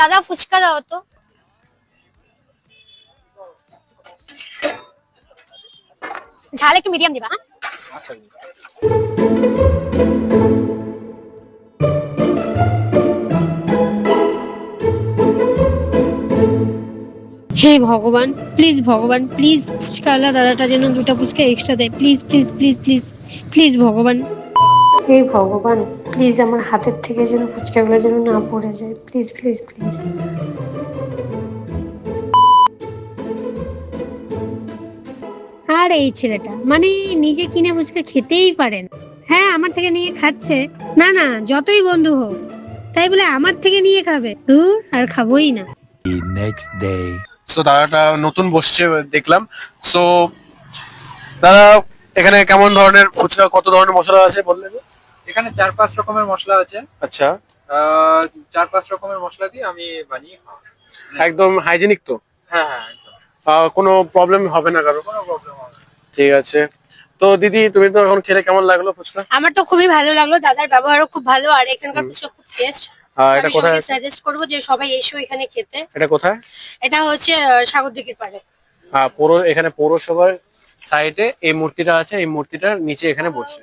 দাদা ফুচকা দাও তো। ঝাল একটু মিডিয়াম দিবা। হ্যাঁ আচ্ছা হে ভগবান, প্লিজ ভগবান, প্লিজ ফুচকাওয়ালা দাদাটা যেন দুটো ফুচকা এক্সট্রা দেয়, please please please please please ভগবান। হে ভগবান, প্লিজ আমার হাতের থেকে যেন ফুচকাগুলো যেন না পড়ে যায়, প্লিজ প্লিজ প্লিজ। আর এই ছেলেটা মানে নিজে কিনে ফুচকা খেতেই পারে না। হ্যাঁ আমার থেকে নিয়ে খাচ্ছে, না না যতই বন্ধু হোক তাই বলে আমার থেকে নিয়ে খাবে, দূর আর খাবোই না। The next day. সো দাদাটা নতুন বসছে দেখলাম। সো দাদা এখানে কেমন ধরনের ফুচকা, কত ধরনের মশলা আছে বললে যে? এখানে 4-5 রকমের মশলা আছে। আচ্ছা, 4-5 রকমের মশলা দিয়ে আমি বানিয়ে খাওয়াই। একদম হাইজেনিক তো? হ্যাঁ হ্যাঁ একদম। কোনো প্রবলেম হবে না কারো? কোনো প্রবলেম হবে না। ঠিক আছে। তো দিদি তুমি তো এখন খেলে কেমন লাগলো ফুচকা? আমার তো খুবই ভালো লাগলো, দাদার ব্যবহারও খুব ভালো, আর এখানকার ফুচকা খুব টেস্ট। এটা আমি কোথায় সবাইকে আছে? সাজেস্ট করবো যে সবাই এসো এখানে খেতে। এটা কোথায়? এটা হচ্ছে সাগরদিঘির পাড়ে। এখানে পৌরসভার সাইডে এই মূর্তিটা আছে, এই মূর্তিটার নিচে এখানে বসছে।